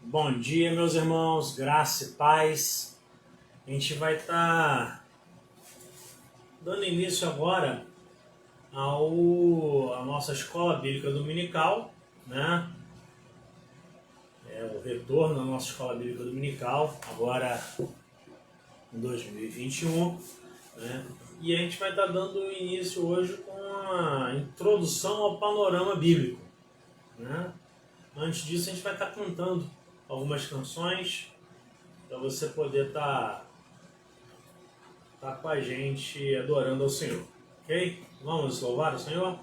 Bom dia, meus irmãos, graça e paz. A gente vai estar dando início agora à nossa escola bíblica dominical, né? O retorno da nossa escola bíblica dominical, agora em 2021, né? E a gente vai estar dando início hoje com a introdução ao panorama bíblico, né? Antes disso, a gente vai estar cantando algumas canções para você poder estar com a gente adorando ao Senhor, ok? Vamos louvar o Senhor?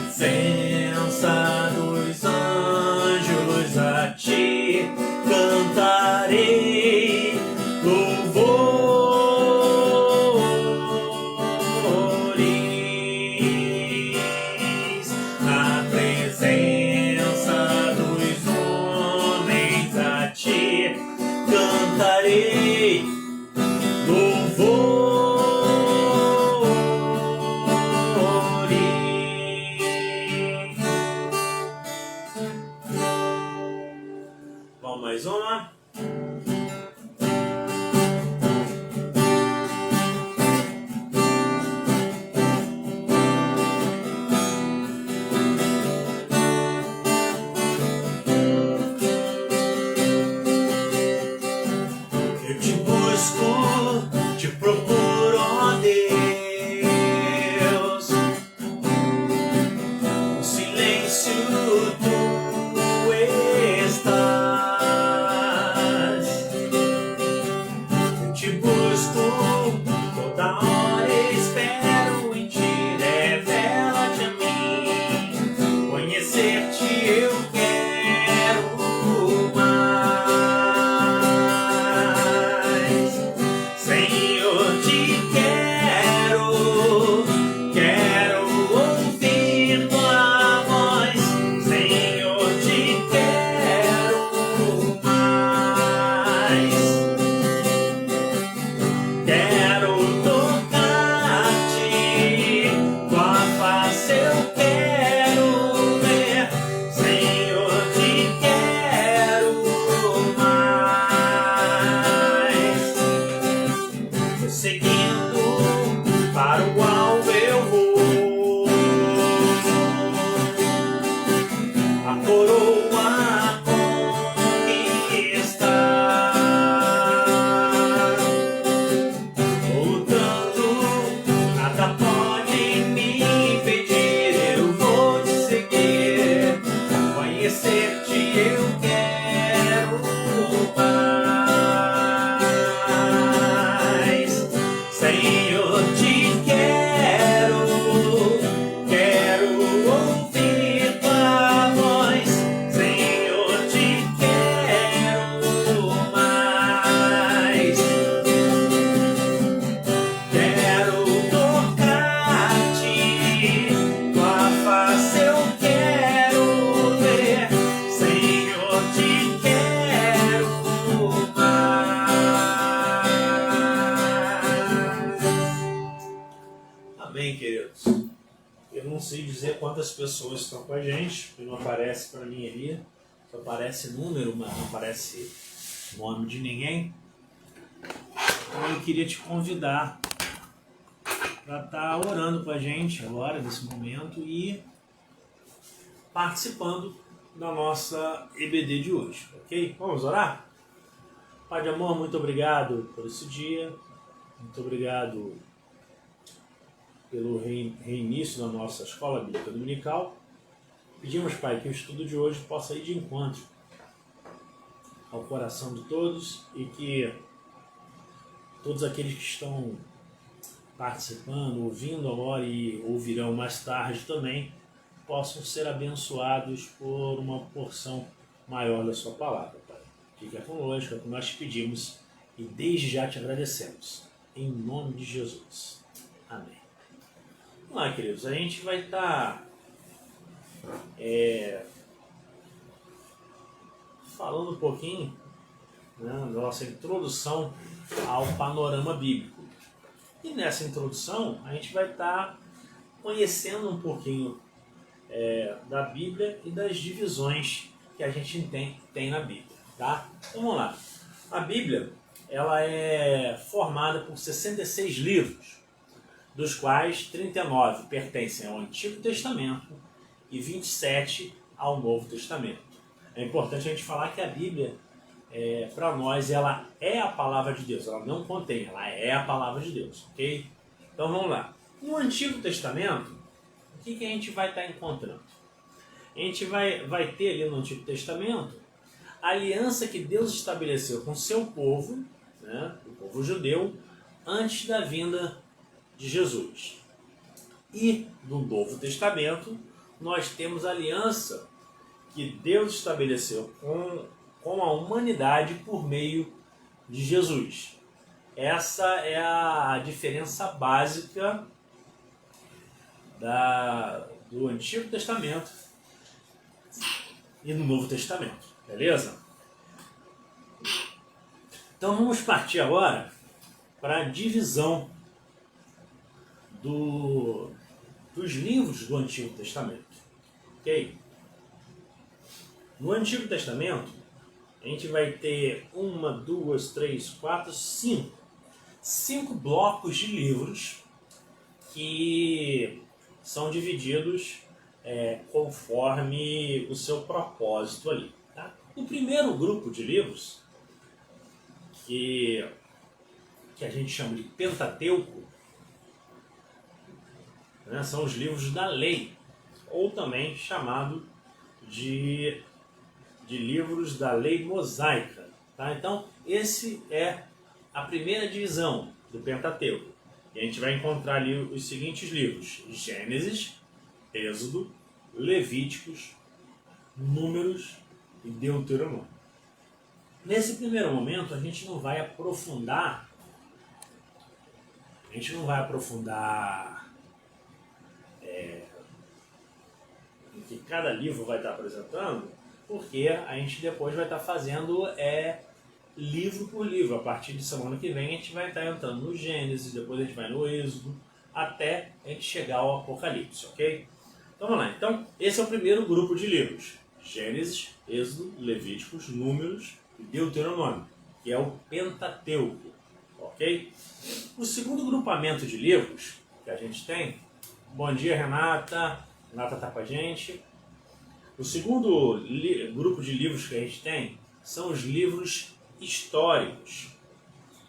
Presença dos anjos a ti cantarei louvores. Na presença dos homens a ti cantarei louvores. Mais uma. Eu te busco, te procuro, ó Deus. No silêncio tu estás. Te busco, toda hora espero em ti, revela-te a mim, conhecer-te eu quero mais, Senhor, te quero ouvir tua voz, Senhor, te quero mais. Quero tocar-te, tua face eu quero ver, Senhor, te quero mais. Seguindo para o alvo eu vou, a coroa conquistar. Nada pode me impedir, eu vou te seguir, conhecer-te eu quero mais, Senhor, te quero ouvir tua voz, Senhor, te quero mais. Quero tocar-te, tua face eu quero ver, Senhor, te quero mais. Amém, queridos. Eu não sei dizer quantas pessoas estão com a gente, porque não aparece para mim ali, só aparece número, mas não aparece nome de ninguém. Então eu queria te convidar para estar orando com a gente agora, nesse momento, e participando da nossa EBD de hoje, ok? Vamos orar? Pai de amor, muito obrigado por esse dia, muito obrigado pelo reinício da nossa escola bíblica dominical. Pedimos, Pai, que o estudo de hoje possa ir de encontro ao coração de todos e que todos aqueles que estão participando, ouvindo agora e ouvirão mais tarde também, possam ser abençoados por uma porção maior da sua palavra, Pai. Fica conosco, é o que nós te pedimos e desde já te agradecemos. Em nome de Jesus. Amém. Vamos lá, queridos. A gente vai estar falando um pouquinho, né, da nossa introdução ao panorama bíblico. E nessa introdução a gente vai estar conhecendo um pouquinho da Bíblia e das divisões que a gente tem na Bíblia. Tá? Então vamos lá. A Bíblia ela é formada por 66 livros, dos quais 39 pertencem ao Antigo Testamento e 27 ao Novo Testamento. É importante a gente falar que a Bíblia, para nós, ela é a palavra de Deus. Ela não contém, ela é a palavra de Deus. Ok? Então vamos lá. No Antigo Testamento, o que a gente vai estar encontrando? A gente vai ter ali no Antigo Testamento a aliança que Deus estabeleceu com o seu povo, né, o povo judeu, antes da vinda de Jesus. E no Novo Testamento, nós temos a aliança que Deus estabeleceu com a humanidade por meio de Jesus. Essa é a diferença básica do Antigo Testamento e do Novo Testamento. Beleza? Então vamos partir agora para a divisão dos livros do Antigo Testamento. Ok? No Antigo Testamento, a gente vai ter 1, 2, 3, 4, 5 blocos de livros que são divididos conforme o seu propósito ali. Tá? O primeiro grupo de livros, que a gente chama de Pentateuco, né, são os livros da lei, ou também chamado de livros da lei mosaica. Tá? Então, esse é a primeira divisão do Pentateuco. E a gente vai encontrar ali os seguintes livros: Gênesis, Êxodo, Levíticos, Números e Deuteronômio. Nesse primeiro momento, a gente não vai aprofundar o que cada livro vai estar apresentando, porque a gente depois vai estar fazendo livro por livro. A partir de semana que vem a gente vai estar entrando no Gênesis, depois a gente vai no Êxodo, até a gente chegar ao Apocalipse, ok? Então vamos lá. Então, esse é o primeiro grupo de livros: Gênesis, Êxodo, Levíticos, Números e Deuteronômio, que é o Pentateuco, ok? O segundo grupamento de livros que a gente tem... Bom dia, Renata. Renata está com a gente. O segundo grupo de livros que a gente tem são os livros históricos.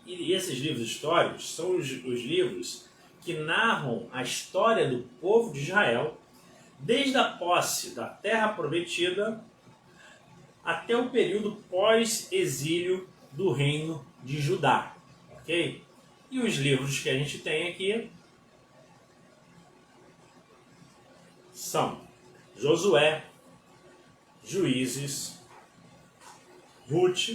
E esses livros históricos são os livros que narram a história do povo de Israel, desde a posse da Terra Prometida até o período pós-exílio do Reino de Judá. Ok? E os livros que a gente tem aqui são Josué, Juízes, Ruth,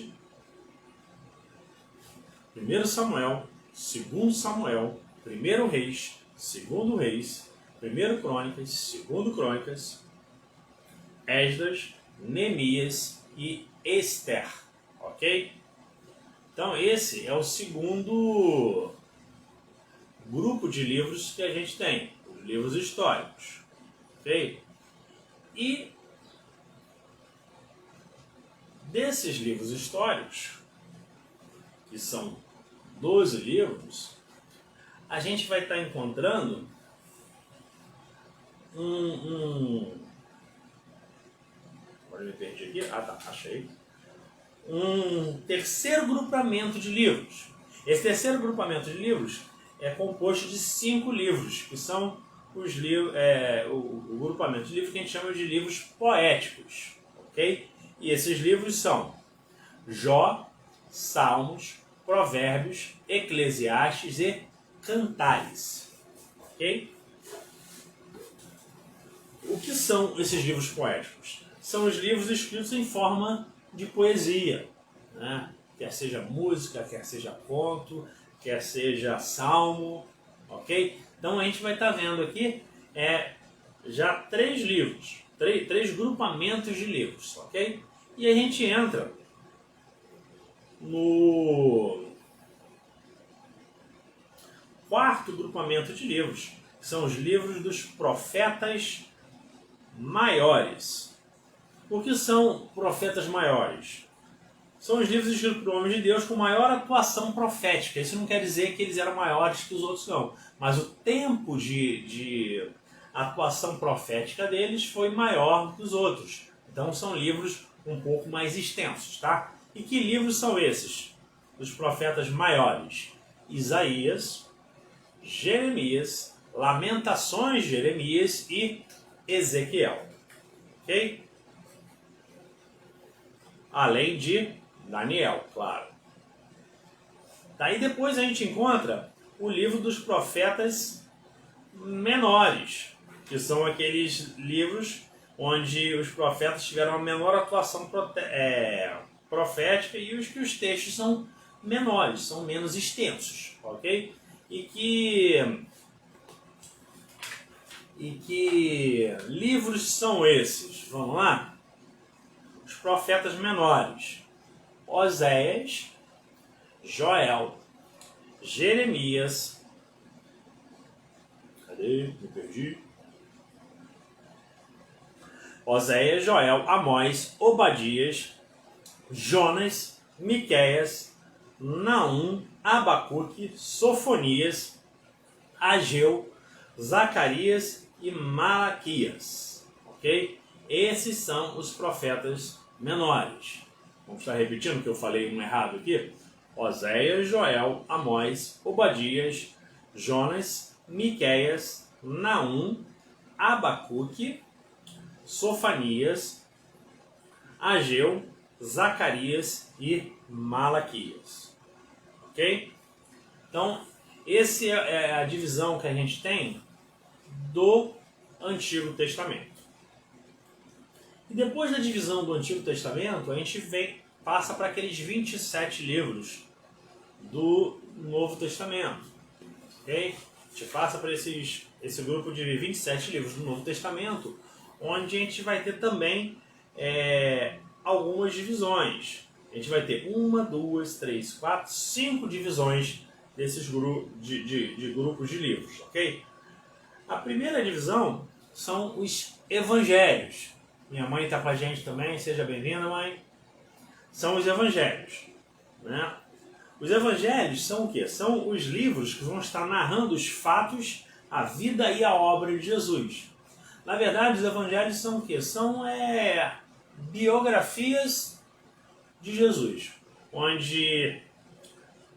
1 Samuel, 2 Samuel, 1 Reis, 2 Reis, 1 Crônicas, 2 Crônicas, Esdras, Neemias e Esther. Ok? Então esse é o segundo grupo de livros que a gente tem, os livros históricos. Ok? E desses livros históricos, que são 12 livros, a gente vai estar encontrando agora eu me perdi aqui. Achei. Um terceiro grupamento de livros. Esse terceiro grupamento de livros é composto de 5 livros, que são os livros, o grupamento de livros que a gente chama de livros poéticos, ok? E esses livros são Jó, Salmos, Provérbios, Eclesiastes e Cantares, ok? O que são esses livros poéticos? São os livros escritos em forma de poesia, né? Quer seja música, quer seja conto, quer seja salmo, ok? Então a gente vai estar vendo aqui já 3 livros, 3 grupamentos de livros, ok? E a gente entra no 4º grupamento de livros, que são os livros dos profetas maiores. O que são profetas maiores? São os livros escritos por homens de Deus com maior atuação profética. Isso não quer dizer que eles eram maiores que os outros, não. Mas o tempo de atuação profética deles foi maior que os outros. Então são livros um pouco mais extensos, tá? E que livros são esses? Dos profetas maiores? Isaías, Jeremias, Lamentações de Jeremias e Ezequiel. Ok? Além de Daniel, claro. Daí depois a gente encontra o livro dos profetas menores, que são aqueles livros onde os profetas tiveram a menor atuação profética e que os textos são menores, são menos extensos, ok? E que livros são esses? Vamos lá? Os profetas menores: Oséias, Joel, Jeremias. Cadê? Me perdi. Oséias, Joel, Amós, Obadias, Jonas, Miqueias, Naum, Abacuque, Sofonias, Ageu, Zacarias e Malaquias. Ok? Esses são os profetas menores. Vamos estar repetindo que eu falei um errado aqui? Oséias, Joel, Amós, Obadias, Jonas, Miqueias, Naum, Abacuque, Sofonias, Ageu, Zacarias e Malaquias. Ok? Então, essa é a divisão que a gente tem do Antigo Testamento. E depois da divisão do Antigo Testamento, a gente passa para aqueles 27 livros do Novo Testamento. Okay? A gente passa para esse grupo de 27 livros do Novo Testamento, onde a gente vai ter também algumas divisões. A gente vai ter 1, 2, 3, 4, 5 divisões desses de grupos de livros. Okay? A primeira divisão são os evangelhos. Minha mãe está com a gente também, seja bem-vinda, mãe. São os evangelhos, né? Os evangelhos são o quê? São os livros que vão estar narrando os fatos, a vida e a obra de Jesus. Na verdade, os evangelhos são o quê? São biografias de Jesus, onde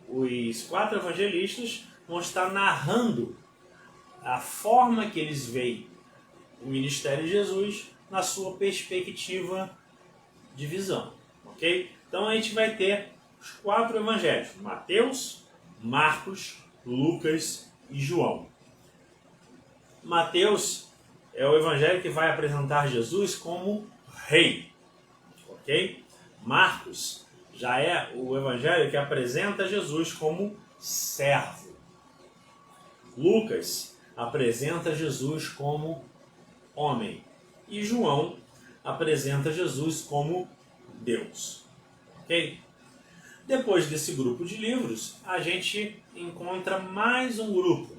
os 4 evangelistas vão estar narrando a forma que eles veem o ministério de Jesus na sua perspectiva de visão, ok? Então a gente vai ter os 4 evangelhos: Mateus, Marcos, Lucas e João. Mateus é o evangelho que vai apresentar Jesus como rei, ok? Marcos já é o evangelho que apresenta Jesus como servo. Lucas apresenta Jesus como homem. E João apresenta Jesus como Deus. Ok? Depois desse grupo de livros, a gente encontra mais um grupo.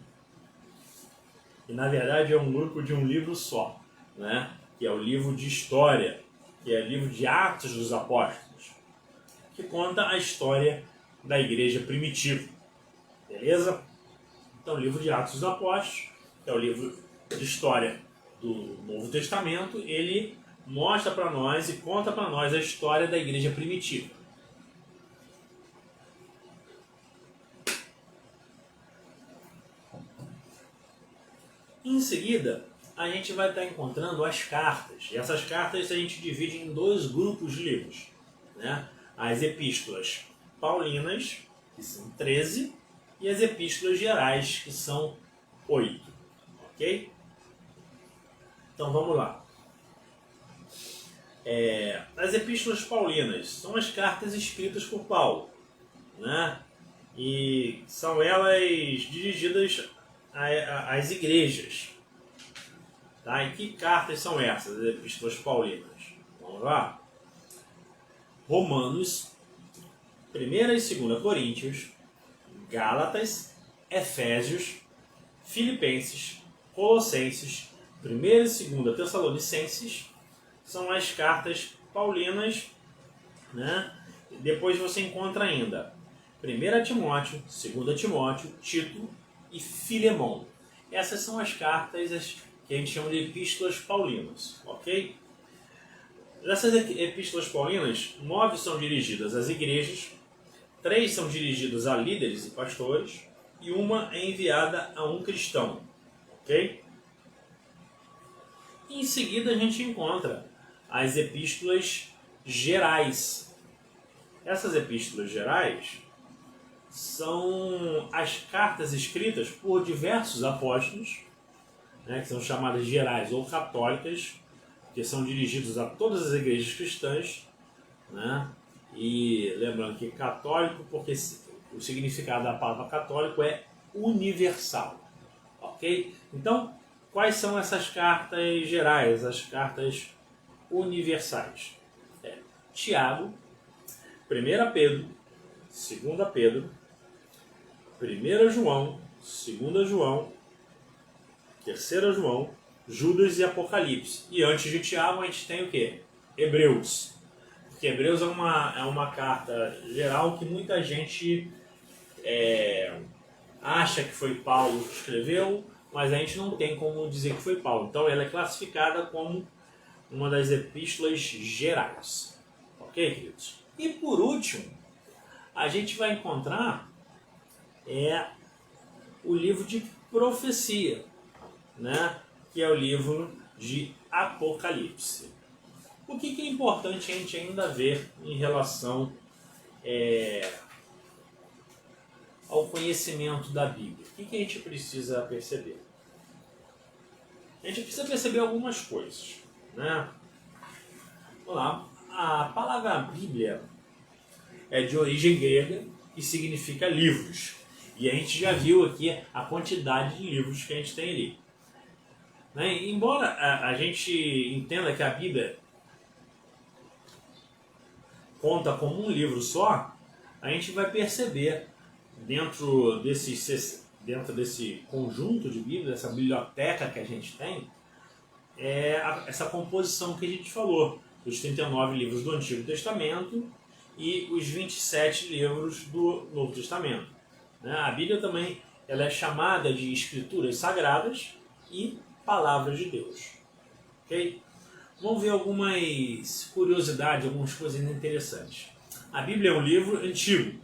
E na verdade é um grupo de um livro só, né? Que é o livro de história, que é o livro de Atos dos Apóstolos, que conta a história da igreja primitiva. Beleza? Então o livro de Atos dos Apóstolos, que é o livro de história do Novo Testamento, ele mostra para nós e conta para nós a história da igreja primitiva. Em seguida, a gente vai estar encontrando as cartas. E essas cartas a gente divide em 2 grupos de livros, né? As epístolas paulinas, que são 13, e as epístolas gerais, que são 8. Ok? Então vamos lá. As epístolas paulinas são as cartas escritas por Paulo, né? E são elas dirigidas às igrejas. Tá? E que cartas são essas, as epístolas paulinas? Vamos lá. Romanos, 1ª e 2ª Coríntios, Gálatas, Efésios, Filipenses, Colossenses, 1ª e 2ª Tessalonicenses, são as cartas paulinas, né? Depois você encontra ainda 1 Timóteo, 2 Timóteo, Tito e Filemão. Essas são as cartas que a gente chama de epístolas paulinas, ok? Dessas epístolas paulinas, 9 são dirigidas às igrejas, 3 são dirigidas a líderes e pastores, e uma é enviada a um cristão, ok? E em seguida a gente encontra as epístolas gerais. Essas epístolas gerais são as cartas escritas por diversos apóstolos, né, que são chamadas gerais ou católicas, que são dirigidos a todas as igrejas cristãs, né? E lembrando que católico, porque o significado da palavra católico é universal, ok? Então, quais são essas cartas gerais, as cartas universais? Tiago, 1 Pedro, 2 Pedro, 1 João, 2 João, 3 João, Judas e Apocalipse. E antes de Tiago a gente tem o quê? Hebreus. Porque Hebreus é uma carta geral que muita gente acha que foi Paulo que escreveu, mas a gente não tem como dizer que foi Paulo. Então ela é classificada como uma das epístolas gerais. Ok, queridos? E por último, a gente vai encontrar o livro de profecia, né? Que é o livro de Apocalipse. O que é importante a gente ainda ver em relação ao conhecimento da Bíblia? O que a gente precisa perceber? A gente precisa perceber algumas coisas, né? Vamos lá. A palavra Bíblia é de origem grega e significa livros. E a gente já viu aqui a quantidade de livros que a gente tem ali. Né? Embora a gente entenda que a Bíblia conta como um livro só, a gente vai perceber dentro desse conjunto de Bíblia, dessa biblioteca que a gente tem, essa composição que a gente falou, os 39 livros do Antigo Testamento e os 27 livros do Novo Testamento. Né? A Bíblia também ela é chamada de Escrituras Sagradas e Palavras de Deus. Okay? Vamos ver algumas curiosidades, algumas coisas interessantes. A Bíblia é um livro antigo.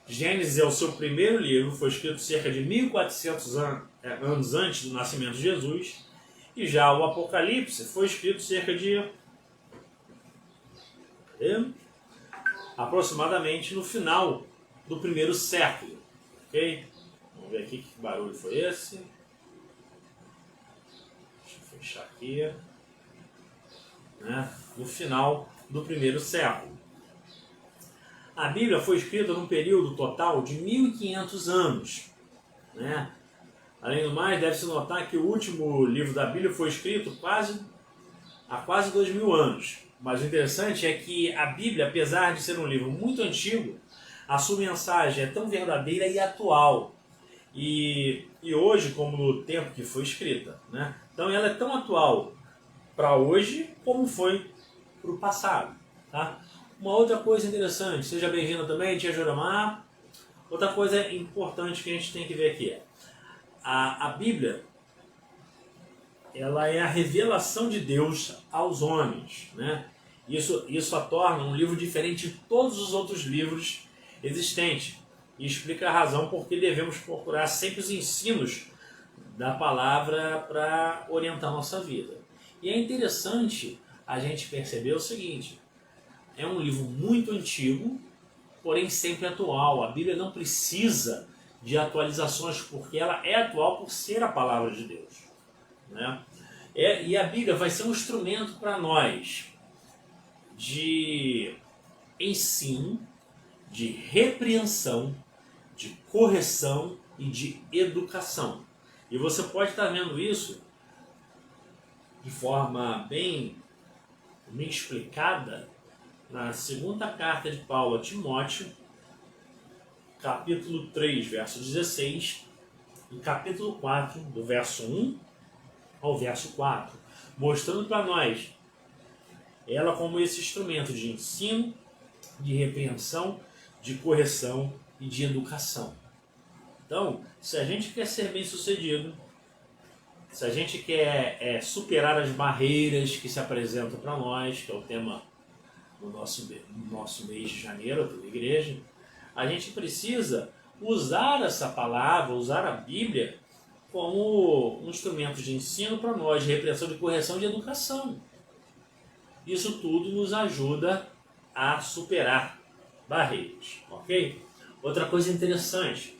Gênesis é o seu primeiro livro, foi escrito cerca de 1400 anos antes do nascimento de Jesus. E já o Apocalipse foi escrito cerca de aproximadamente no final do 1º século. Ok? Vamos ver aqui que barulho foi esse. Deixa eu fechar aqui. Né? No final do 1º século. A Bíblia foi escrita num período total de 1500 anos. Né? Além do mais, deve-se notar que o último livro da Bíblia foi escrito há quase 2000 anos. Mas o interessante é que a Bíblia, apesar de ser um livro muito antigo, a sua mensagem é tão verdadeira e atual. E hoje, como no tempo que foi escrita. Né? Então ela é tão atual para hoje como foi para o passado. Tá? Uma outra coisa interessante, seja bem-vinda também, tia Joramar. Outra coisa importante que a gente tem que ver aqui a Bíblia, ela é a revelação de Deus aos homens, né? Isso a torna um livro diferente de todos os outros livros existentes e explica a razão por que devemos procurar sempre os ensinos da palavra para orientar a nossa vida. E é interessante a gente perceber o seguinte: é um livro muito antigo, porém sempre atual. A Bíblia não precisa de atualizações, porque ela é atual por ser a palavra de Deus, né? E a Bíblia vai ser um instrumento para nós de ensino, de repreensão, de correção e de educação. E você pode estar vendo isso de forma bem explicada na segunda carta de Paulo a Timóteo, capítulo 3, verso 16, e capítulo 4, do verso 1 ao verso 4, mostrando para nós ela como esse instrumento de ensino, de repreensão, de correção e de educação. Então, se a gente quer ser bem sucedido, se a gente quer superar as barreiras que se apresentam para nós, que é o tema do nosso mês de janeiro da igreja, a gente precisa usar essa palavra, usar a Bíblia como um instrumento de ensino para nós, de repreensão, de correção e de educação. Isso tudo nos ajuda a superar barreiras, ok? Outra coisa interessante,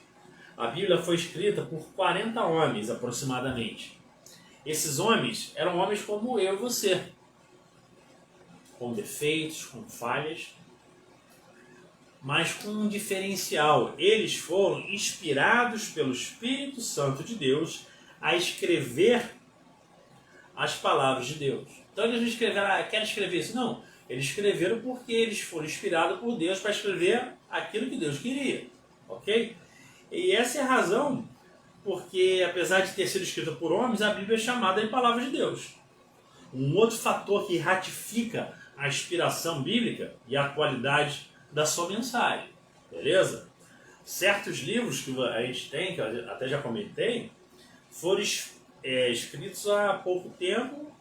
a Bíblia foi escrita por 40 homens aproximadamente. Esses homens eram homens como eu e você, com defeitos, com falhas, mas com um diferencial. Eles foram inspirados pelo Espírito Santo de Deus a escrever as palavras de Deus. Então eles não escreveram, querem escrever isso? Não. Eles escreveram porque eles foram inspirados por Deus para escrever aquilo que Deus queria. Ok? E essa é a razão porque, apesar de ter sido escrita por homens, a Bíblia é chamada de Palavra de Deus. Um outro fator que ratifica a inspiração bíblica e a qualidade da sua mensagem. Beleza? Certos livros que a gente tem, que eu até já comentei, foram escritos há pouco tempo,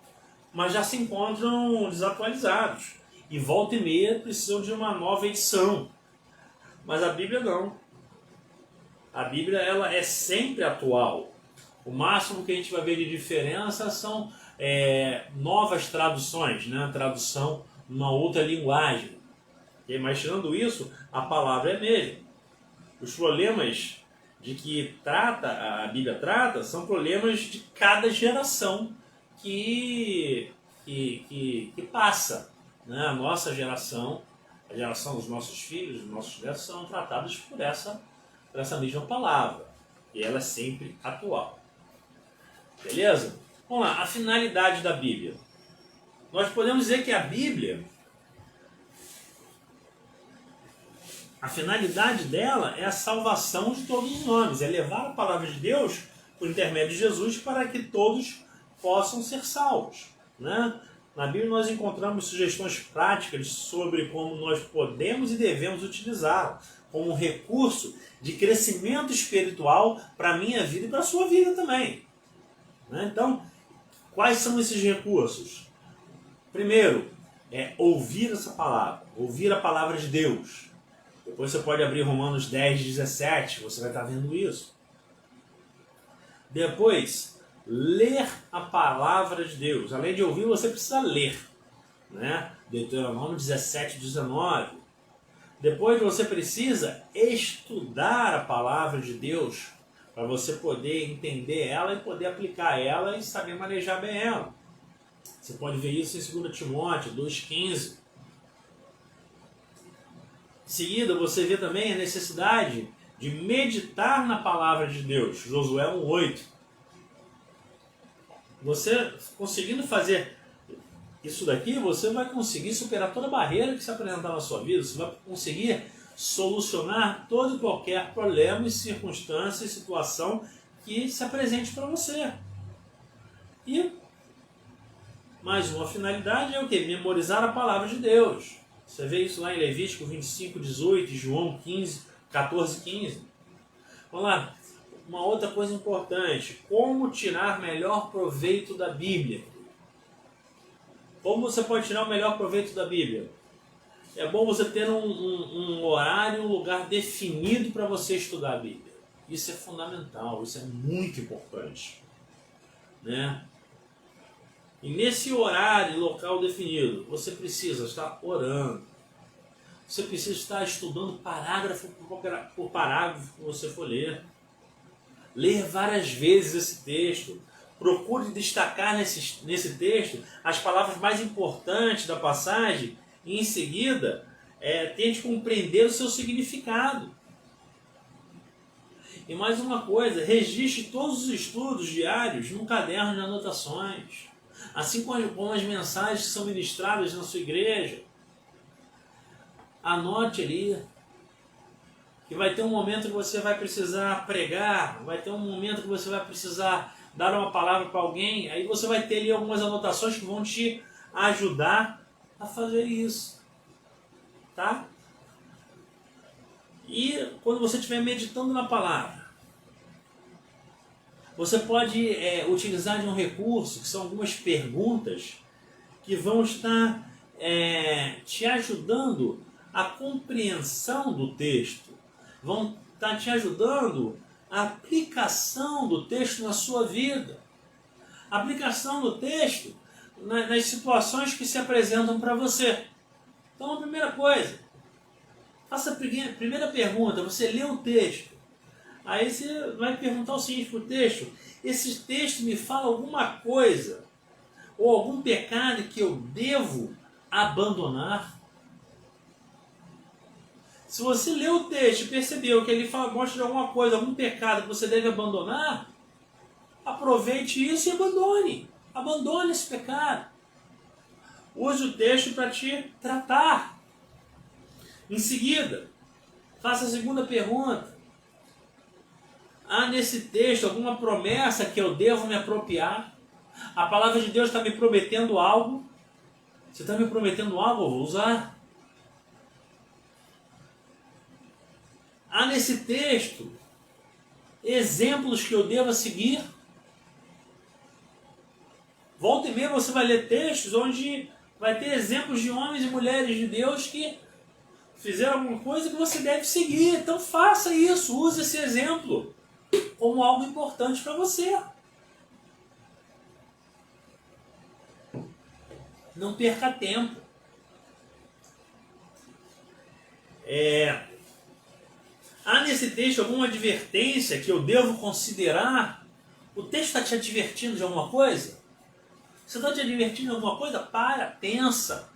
mas já se encontram desatualizados. E volta e meia precisam de uma nova edição. Mas a Bíblia não. A Bíblia ela é sempre atual. O máximo que a gente vai ver de diferença são novas traduções, né? Tradução numa outra linguagem. Mas tirando isso, a palavra é a mesma. Os problemas de que a Bíblia trata são problemas de cada geração que passa. Né? A nossa geração, a geração dos nossos filhos, dos nossos netos, são tratados por essa mesma palavra. E ela é sempre atual. Beleza? Vamos lá, a finalidade da Bíblia. Nós podemos dizer que a Bíblia, a finalidade dela é a salvação de todos os homens, é levar a palavra de Deus por intermédio de Jesus para que todos possam ser salvos. Né? Na Bíblia nós encontramos sugestões práticas sobre como nós podemos e devemos utilizá-la como um recurso de crescimento espiritual para a minha vida e para a sua vida também. Né? Então, quais são esses recursos? Primeiro, ouvir essa palavra, ouvir a palavra de Deus. Depois você pode abrir Romanos 10, 17, você vai estar vendo isso. Depois, ler a palavra de Deus. Além de ouvir, você precisa ler. Né? Deuteronômio 17, 19. Depois você precisa estudar a palavra de Deus para você poder entender ela e poder aplicar ela e saber manejar bem ela. Você pode ver isso em 2 Timóteo 2,15. Em seguida, você vê também a necessidade de meditar na palavra de Deus. Josué 1,8. Você conseguindo fazer isso daqui, você vai conseguir superar toda barreira que se apresentar na sua vida. Você vai conseguir solucionar todo e qualquer problema, circunstância e situação que se apresente para você. E mais uma finalidade é o quê? Memorizar a palavra de Deus. Você vê isso lá em Levítico 25, 18, João 14, 15. Vamos lá. Uma outra coisa importante. Como tirar melhor proveito da Bíblia? Como você pode tirar o melhor proveito da Bíblia? É bom você ter um horário, um lugar definido para você estudar a Bíblia. Isso é fundamental, isso é muito importante. né? E nesse horário e local definido, você precisa estar orando. Você precisa estar estudando parágrafo por parágrafo que você for ler. Ler várias vezes esse texto. Procure destacar nesse texto as palavras mais importantes da passagem e, em seguida, tente compreender o seu significado. E mais uma coisa, registre todos os estudos diários num caderno de anotações, assim como as mensagens que são ministradas na sua igreja. Anote ali, que vai ter um momento que você vai precisar pregar, vai ter um momento que você vai precisar dar uma palavra para alguém, aí você vai ter ali algumas anotações que vão te ajudar a fazer isso, tá? E quando você estiver meditando na palavra, você pode utilizar de um recurso, que são algumas perguntas, que vão estar te ajudando a compreensão do texto, vão estar te ajudando a aplicação do texto na sua vida, a aplicação do texto nas situações que se apresentam para você. Então, a primeira coisa, faça a primeira pergunta, você lê o texto, aí você vai perguntar o seguinte para o texto: esse texto me fala alguma coisa, ou algum pecado que eu devo abandonar? Se você leu o texto e percebeu que ele mostra de alguma coisa, algum pecado que você deve abandonar, aproveite isso e abandone. Abandone esse pecado. Use o texto para te tratar. Em seguida, faça a segunda pergunta. Há nesse texto alguma promessa que eu devo me apropriar? A palavra de Deus está me prometendo algo. Você está me prometendo algo, eu vou usar. Há nesse texto exemplos que eu devo seguir? Volta e meia você vai ler textos onde vai ter exemplos de homens e mulheres de Deus que fizeram alguma coisa que você deve seguir. Então faça isso, use esse exemplo como algo importante para você. Não perca tempo. Há nesse texto alguma advertência que eu devo considerar? O texto está te advertindo de alguma coisa? Você está te advertindo de alguma coisa? Para, pensa.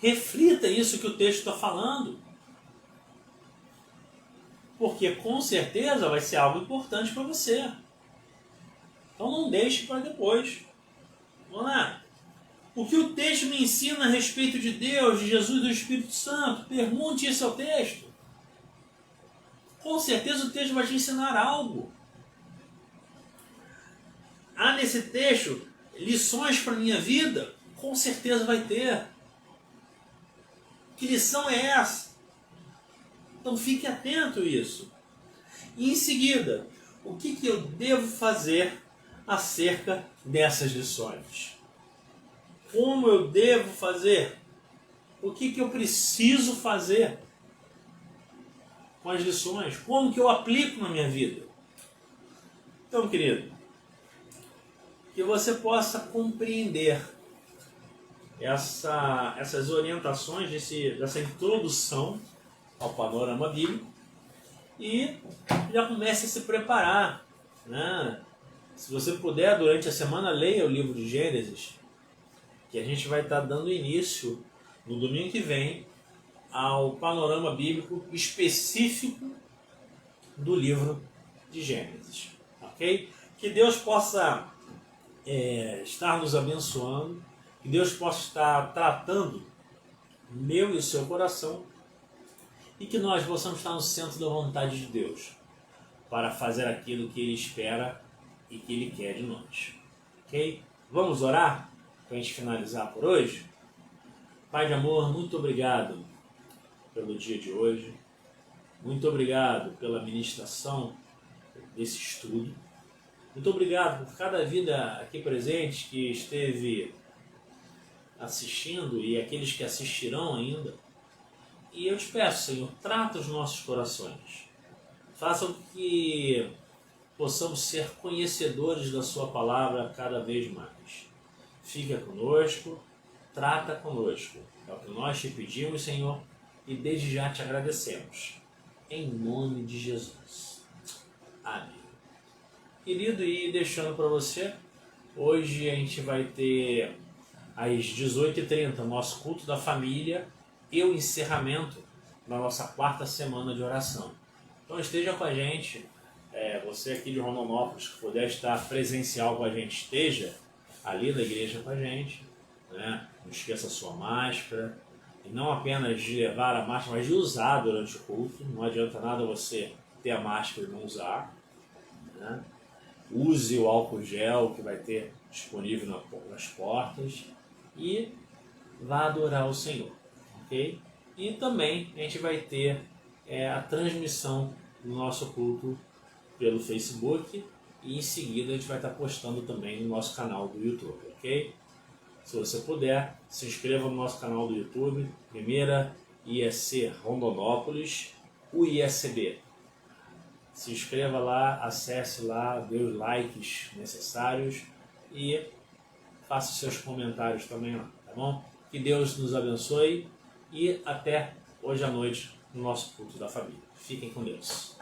Reflita isso que o texto está falando. Porque com certeza vai ser algo importante para você. Então não deixe para depois. Vamos lá. O que o texto me ensina a respeito de Deus, de Jesus e do Espírito Santo? Pergunte isso ao texto. Com certeza o texto vai te ensinar algo. Há nesse texto lições para a minha vida? Com certeza vai ter. Que lição é essa? Então fique atento a isso. E em seguida, o que eu devo fazer acerca dessas lições? Como eu devo fazer? O que eu preciso fazer com as lições? Como que eu aplico na minha vida? Então, querido, que você possa compreender essas orientações, dessa introdução ao panorama bíblico e já comece a se preparar, né? Se você puder, durante a semana, leia o livro de Gênesis, que a gente vai estar dando início no domingo que vem ao panorama bíblico específico do livro de Gênesis, ok? Que Deus possa estar nos abençoando, que Deus possa estar tratando o meu e o seu coração e que nós possamos estar no centro da vontade de Deus para fazer aquilo que Ele espera e que Ele quer de nós, ok? Vamos orar para a gente finalizar por hoje? Pai de amor, muito obrigado pelo dia de hoje, muito obrigado pela ministração desse estudo, muito obrigado por cada vida aqui presente que esteve assistindo e aqueles que assistirão ainda. E eu te peço, Senhor, trata os nossos corações. Faça com que possamos ser conhecedores da sua palavra cada vez mais. Fica conosco, trata conosco. É o que nós te pedimos, Senhor, e desde já te agradecemos. Em nome de Jesus. Amém. Querido, e deixando para você, hoje a gente vai ter às 18h30 o nosso culto da família e o encerramento da nossa 4ª semana de oração. Então esteja com a gente, você aqui de Rondonópolis que puder estar presencial com a gente, esteja ali na igreja com a gente, né? Não esqueça a sua máscara, e não apenas de levar a máscara, mas de usar durante o culto. Não adianta nada você ter a máscara e não usar, né? Use o álcool gel que vai ter disponível nas portas e vá adorar o Senhor, ok? E também a gente vai ter a transmissão do nosso culto pelo Facebook e em seguida a gente vai estar postando também no nosso canal do YouTube, ok? Se você puder, se inscreva no nosso canal do YouTube, Primeira IEC Rondonópolis, o ISB. Se inscreva lá, acesse lá, dê os likes necessários e faça seus comentários também lá, tá bom? Que Deus nos abençoe e até hoje à noite no nosso culto da família. Fiquem com Deus.